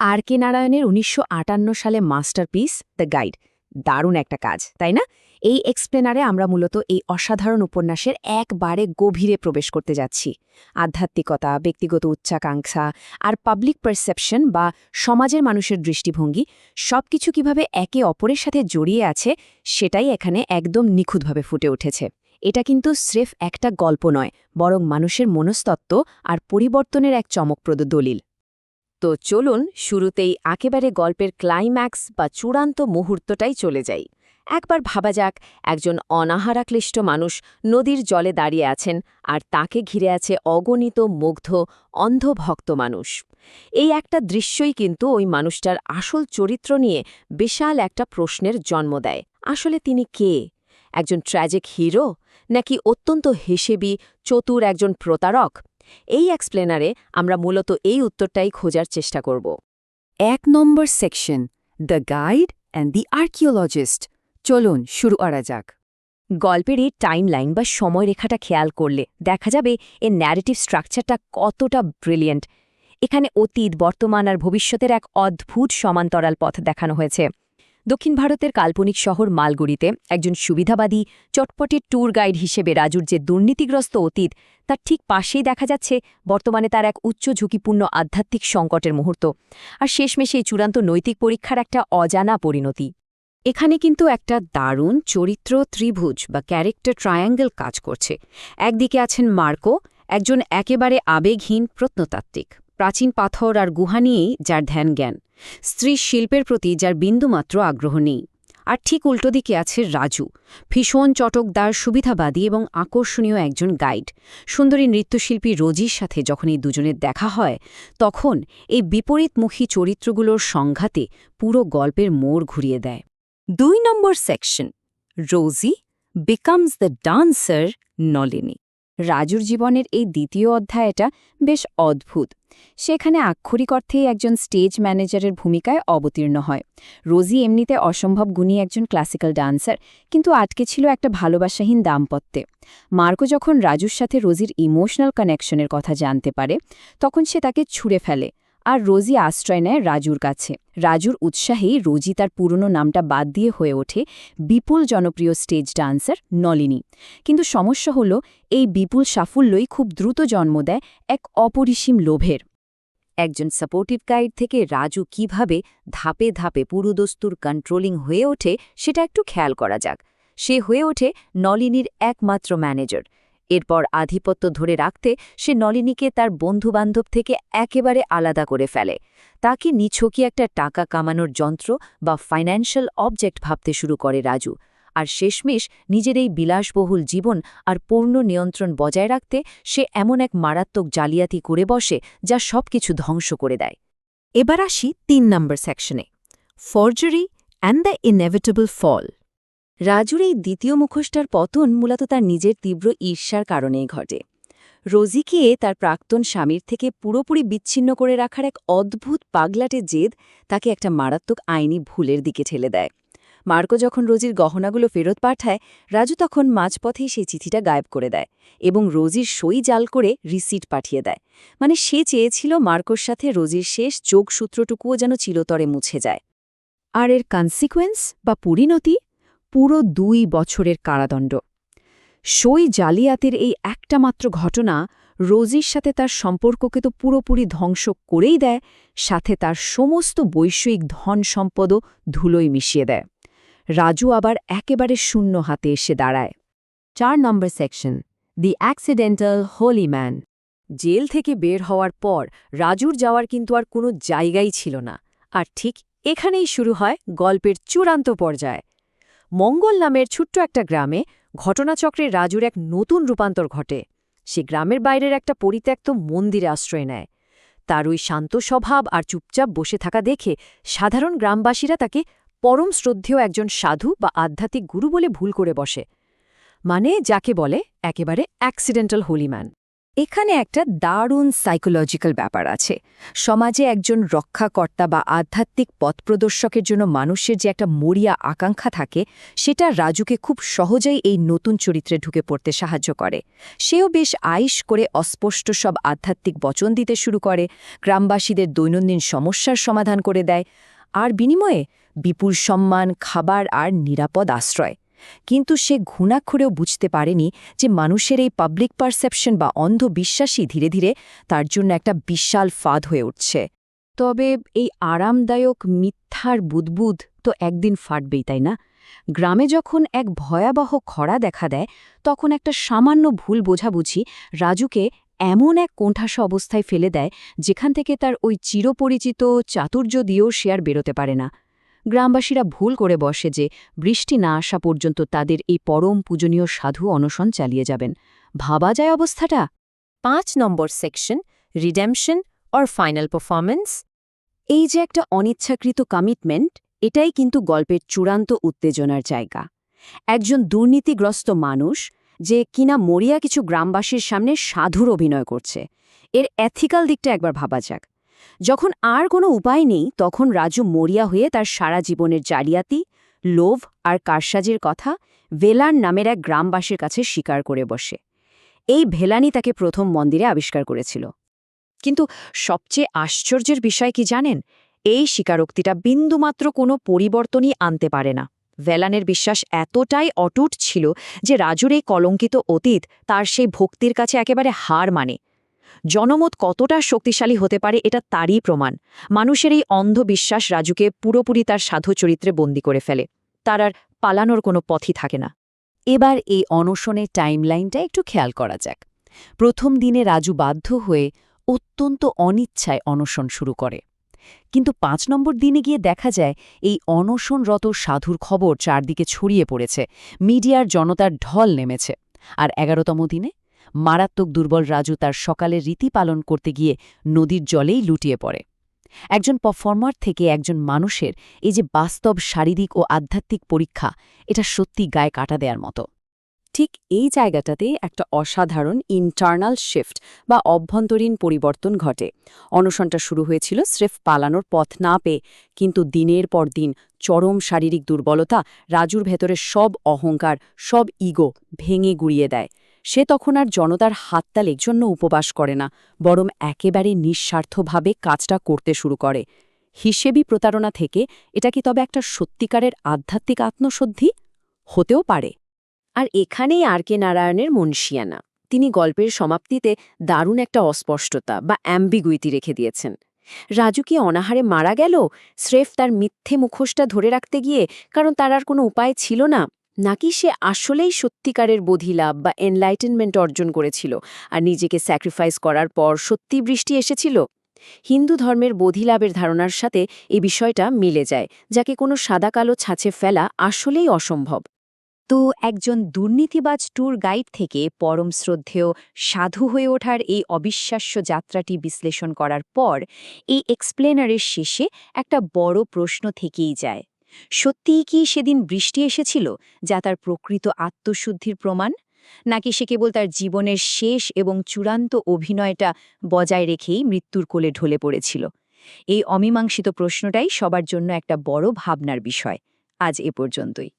আর কে নারায়ণের ১৯৫৮ সালে masterpiece the guide. দারুণ একটা কাজ, তাই না? এই এক্সপ্লেনারে আমরা মূলত এই অসাধারণ উপন্যাসের একবারে গভীরে প্রবেশ করতে যাচ্ছি। আধ্যাত্মিকতা, ব্যক্তিগত উচ্চাকাঙ্ক্ষা আর পাবলিক পারসেপশন বা সমাজের মানুষের দৃষ্টিভঙ্গি সবকিছু কিভাবে একে অপরের সাথে জড়িয়ে আছে সেটাই এখানে একদম নিখুঁতভাবে ফুটে উঠেছে। এটা কিন্তু স্রেফ একটা গল্প নয়, বরং মানুষের মনস্তত্ত্ব আর পরিবর্তনের এক চমকপ্রদ দলিল। তো চলুন শুরুতেই একেবারে গল্পের ক্লাইম্যাক্স বা চূড়ান্ত মুহূর্তটাই চলে যাই। একবার ভাবা যাক, একজন অনাহারাক্লিষ্ট মানুষ নদীর জলে দাঁড়িয়ে আছেন, আর তাকে ঘিরে আছে অগণিত মুগ্ধ অন্ধভক্ত মানুষ। এই একটা দৃশ্যই কিন্তু ওই মানুষটার আসল চরিত্র নিয়ে বিশাল একটা প্রশ্নের জন্ম দেয়। আসলে তিনি কে? একজন ট্র্যাজিক হিরো, নাকি অত্যন্ত হিসেবি চতুর একজন প্রতারক? এই এক্সপ্লেনারে আমরা মূলত এই উত্তরটাই খোঁজার চেষ্টা করব। ১ নম্বর section, the guide and the archaeologist. চলুন শুরু করা যাক। গল্পের এই টাইমলাইন বা সময়রেখাটা খেয়াল করলে দেখা যাবে এর ন্যারেটিভ স্ট্রাকচারটা কতটা ব্রিলিয়েন্ট। এখানে অতীত, বর্তমান আর ভবিষ্যতের এক অদ্ভুত সমান্তরাল পথ দেখানো হয়েছে। দক্ষিণ ভারতের কাল্পনিক শহর মালগুড়িতে একজন সুবিধাবাদী চটপটে ট্যুর গাইড হিসেবে রাজুর যে দুর্নীতিগ্রস্ত অতীত, তার ঠিক পাশেই দেখা যাচ্ছে বর্তমানে তার এক উচ্চ ঝুঁকিপূর্ণ আধ্যাত্মিক সংকটের মুহূর্ত, আর শেষমেশে এই চূড়ান্ত নৈতিক পরীক্ষার একটা অজানা পরিণতি। এখানে কিন্তু একটা দারুণ চরিত্র ত্রিভুজ বা ক্যারেক্টার ট্রায়াঙ্গেল কাজ করছে। একদিকে আছেন মার্কো, একজন একেবারে আবেগহীন প্রত্নতাত্ত্বিক, প্রাচীন পাথর আর গুহা নিয়েই যার ধ্যান জ্ঞান, স্ত্রী শিল্পের প্রতি যার বিন্দুমাত্র আগ্রহ নেই। আর ঠিক উল্টো দিকে আছে রাজু, ভীষণ চটকদার, সুবিধাবাদী এবং আকর্ষণীয় একজন গাইড। সুন্দরী নৃত্যশিল্পী রোজির সাথে যখন এই দুজনের দেখা হয়, তখন এই বিপরীতমুখী চরিত্রগুলোর সংঘাতে পুরো গল্পের মোড় ঘুরিয়ে দেয়। ২ নম্বর section, Rosie becomes the dancer Nalini. রাজুর জীবনের এই দ্বিতীয় অধ্যায়টা বেশ অদ্ভুত। সেখানে আক্ষরিক অর্থেই একজন স্টেজ ম্যানেজারের ভূমিকায় অবতীর্ণ হয়। রোজি এমনিতে অসম্ভব গুণী একজন ক্লাসিক্যাল ডান্সার, কিন্তু আটকে ছিল একটা ভালোবাসাহীন দাম্পত্যে। মার্কো যখন রাজুর সাথে রোজির ইমোশনাল কানেকশনের কথা জানতে পারে, তখন সে তাকে ছুঁড়ে ফেলে, আর রোজি আশ্রয় নেয় রাজুর কাছে। রাজুর উৎসাহেই রোজি তার পুরনো নামটা বাদ দিয়ে হয়ে ওঠে বিপুল জনপ্রিয় স্টেজ ডান্সার নলিনী। কিন্তু সমস্যা হলো, এই বিপুল সাফল্যই খুব দ্রুত জন্ম দেয় এক অপরিসীম লোভের। একজন সাপোর্টিভ গাইড থেকে রাজু কিভাবে ধাপে ধাপে পুরোদস্তুর কন্ট্রোলিং হয়ে ওঠে সেটা একটু খেয়াল করা যাক। সে হয়ে ওঠে নলিনীর একমাত্র ম্যানেজার। এরপর আধিপত্য ধরে রাখতে সে নলিনীকে তার বন্ধুবান্ধব থেকে একেবারে আলাদা করে ফেলে। তাকে নিছকই একটা টাকা কামানোর যন্ত্র বা ফাইন্যান্সিয়াল অবজেক্ট ভাবতে শুরু করে রাজু। আর শেষমেশ নিজের এই বিলাসবহুল জীবন আর পূর্ণ নিয়ন্ত্রণ বজায় রাখতে সে এমন এক মারাত্মক জালিয়াতি করে বসে যা সবকিছু ধ্বংস করে দেয়। এবার আসি ৩ নম্বর সেকশনে, ফর্জারি অ্যান্ড দ্য ইনএভিটেবল ফল। রাজুর এই দ্বিতীয় মুখোশটার পতন মূলত তার নিজের তীব্র ঈর্ষার কারণেই ঘটে। রোজিকে তার প্রাক্তন স্বামীর থেকে পুরোপুরি বিচ্ছিন্ন করে রাখার এক অদ্ভুত পাগলাটে জেদ তাকে একটা মারাত্মক আইনি ভুলের দিকে ঠেলে দেয়। মার্কো যখন রোজির গহনাগুলো ফেরত পাঠায়, রাজু তখন মাঝপথেই সেই চিঠিটা গায়েব করে দেয় এবং রোজির সই জাল করে রিসিট পাঠিয়ে দেয়। মানে সে চেয়েছিল মার্কোর সাথে রোজির শেষ যোগসূত্রটুকুও যেন চিরতরে মুছে যায়। আর এর কনসিকুয়েন্স বা পরিণতি, পুরো ২ বছরের কারাদণ্ড। সই জালিয়াতির এই একটা মাত্র ঘটনা রোজির সাথে তার সম্পর্ককে তো পুরোপুরি ধ্বংস করেই দেয়, সাথে তার সমস্ত বৈষয়িক ধন সম্পদও ধুলোয় মিশিয়ে দেয়। রাজু আবার একেবারে শূন্য হাতে এসে দাঁড়ায়। ৪ নম্বর সেকশন, দি অ্যাক্সিডেন্টাল হোলি ম্যান। জেল থেকে বের হওয়ার পর রাজুর যাওয়ার কিন্তু আর কোনো জায়গাই ছিল না। আর ঠিক এখানেই শুরু হয় গল্পের চূড়ান্ত পর্যায়। মঙ্গল নামের ছোট্ট একটা গ্রামে ঘটনাচক্রে রাজুর এক নতুন রূপান্তর ঘটে। সে গ্রামের বাইরের একটা পরিত্যক্ত মন্দিরে আশ্রয় নেয়। তার ওই শান্ত স্বভাব আর চুপচাপ বসে থাকা দেখে সাধারণ গ্রামবাসীরা তাকে পরম শ্রদ্ধেয় একজন সাধু বা আধ্যাত্মিক গুরু বলে ভুল করে বসে। মানে যাকে বলে একেবারে অ্যাক্সিডেন্টাল হোলি ম্যান। এখানে একটা দারুণ সাইকোলজিক্যাল ব্যাপার আছে। সমাজে একজন রক্ষাকর্তা বা আধ্যাত্মিক পথপ্রদর্শকের জন্য মানুষের যে একটা মরিয়া আকাঙ্ক্ষা থাকে, সেটা রাজুকে খুব সহজেই এই নতুন চরিত্রে ঢুকে পড়তে সাহায্য করে। সেও বেশ আইশ করে অস্পষ্ট সব আধ্যাত্মিক বচন দিতে শুরু করে, গ্রামবাসীদের দৈনন্দিন সমস্যার সমাধান করে দেয়, আর বিনিময়ে বিপুল সম্মান, খাবার আর নিরাপদ আশ্রয়। কিন্তু সে ঘুণাক্ষরেও বুঝতে পারেনি যে মানুষের এই পাবলিক পারসেপশন বা অন্ধবিশ্বাসই ধীরে ধীরে তার জন্য একটা বিশাল ফাঁদ হয়ে উঠছে। তবে এই আরামদায়ক মিথ্যার বুদবুদ তো একদিন ফাটবেই, তাই না? গ্রামে যখন এক ভয়াবহ খরা দেখা দেয়, তখন একটা সামান্য ভুল বোঝাবুঝি রাজুকে এমন এক কোণঠাসা অবস্থায় ফেলে দেয়, যেখান থেকে তার ওই চিরপরিচিত চাতুর্য দিয়েও সে আর বেরোতে পারে না। গ্রামবাসীরা ভুল করে বসে যে বৃষ্টি না আসা পর্যন্ত তাদের এই পরম পূজনীয় সাধু অনশন চালিয়ে যাবেন। ভাবা যায় অবস্থাটা। 5 নম্বর section, redemption or final performance. এই যে একটা অনিচ্ছাকৃত কমিটমেন্ট, এটাই কিন্তু গল্পের চূড়ান্ত উত্তেজনার জায়গা। একজন দুর্নীতিগ্রস্ত মানুষ যে কিনা মরিয়া কিছু গ্রামবাসীর সামনে সাধুর অভিনয় করছে, এর এথিক্যাল দিকটা একবার ভাবা যাক। যখন আর কোনো উপায় নেই, তখন রাজু মরিয়া হয়ে তার সারা জীবনের জালিয়াতি, লোভ আর কারসাজির কথা ভেলান নামের এক গ্রামবাসীর কাছে স্বীকার করে বসে। এই ভেলানি তাকে প্রথম মন্দিরে আবিষ্কার করেছিল। কিন্তু সবচেয়ে আশ্চর্যের বিষয় কি জানেন? এই স্বীকারোক্তিটা বিন্দুমাত্র কোনো পরিবর্তনই আনতে পারে না। ভেলানের বিশ্বাস এতটাই অটুট ছিল যে রাজুর এই কলঙ্কিত অতীত তার সেই ভক্তির কাছে একেবারে হার মানে। জনমত কতটা শক্তিশালী হতে পারে এটা তারই প্রমাণ। মানুষের এই অন্ধবিশ্বাস রাজুকে পুরোপুরি তার সাধু চরিত্রে বন্দী করে ফেলে। তার আর পালানোর কোনো পথই থাকে না। এবার এই অনশনের টাইমলাইনটা একটু খেয়াল করা যাক। প্রথম দিনে রাজু বাধ্য হয়ে অত্যন্ত অনিচ্ছায় অনশন শুরু করে। কিন্তু 5 নম্বর দিনে গিয়ে দেখা যায় এই অনশনরত সাধুর খবর চারদিকে ছড়িয়ে পড়েছে, মিডিয়ার জনতার ঢল নেমেছে। আর 11তম দিনে মারাত্মক দুর্বল রাজু তার সকালের রীতি পালন করতে গিয়ে নদীর জলেই লুটিয়ে পড়ে। একজন পারফর্মার থেকে একজন মানুষের এই যে বাস্তব শারীরিক ও আধ্যাত্মিক পরীক্ষা, এটা সত্যি গায়ে কাটা দেওয়ার মতো। ঠিক এই জায়গাটাতেই একটা অসাধারণ ইন্টারনাল শিফট বা অভ্যন্তরীণ পরিবর্তন ঘটে। অনশনটা শুরু হয়েছিল স্রেফ পালানোর পথ না পেয়ে, কিন্তু দিনের পর দিন চরম শারীরিক দুর্বলতা রাজুর ভেতরে সব অহংকার, সব ইগো ভেঙে গুড়িয়ে দেয়। সে তখন আর জনতার হাততালির জন্য উপবাস করে না, বরং একেবারে নিঃস্বার্থভাবে কাজটা করতে শুরু করে। হিসেবি প্রতারণা থেকে এটা কি তবে একটা সত্যিকারের আধ্যাত্মিক আত্মশুদ্ধি হতেও পারে? আর এখানেই আর কে নারায়ণের মনশিয়ানা। তিনি গল্পের সমাপ্তিতে দারুণ একটা অস্পষ্টতা বা অ্যাম্বিগুইটি রেখে দিয়েছেন। রাজু কি অনাহারে মারা গেল স্রেফ তার মিথ্যে মুখোশটা ধরে রাখতে গিয়ে, কারণ তার আর কোনো উপায় ছিল না? নাকি সে আসলেই সত্যিকারের বোধিলাভ বা এনলাইটেনমেন্ট অর্জন করেছিল, আর নিজেকে স্যাক্রিফাইস করার পর সত্যি বৃষ্টি এসেছিল? হিন্দু ধর্মের বোধিলাভের ধারণার সাথে এই বিষয়টা মিলে যায়, যাকে কোনো সাদা-কালো ছাঁচে ফেলা আসলেই অসম্ভব। তো একজন দুর্নীতিবাজ ট্যুর গাইড থেকে পরম শ্রদ্ধেয় সাধু হয়ে ওঠার এই অবিশ্বাস্য যাত্রাটি বিশ্লেষণ করার পর এই এক্সপ্লেনারের শেষে একটা বড় প্রশ্ন থেকেই যায়। সত্যিই কি সেদিন বৃষ্টি এসেছিল, যা তার প্রকৃত আত্মশুদ্ধির প্রমাণ? নাকি সে কেবল তার জীবনের শেষ এবং চূড়ান্ত অভিনয়টা বজায় রেখেই মৃত্যুর কোলে ঢলে পড়েছিল? এই অমীমাংসিত প্রশ্নটাই সবার জন্য একটা বড় ভাবনার বিষয়। আজ এ পর্যন্তই।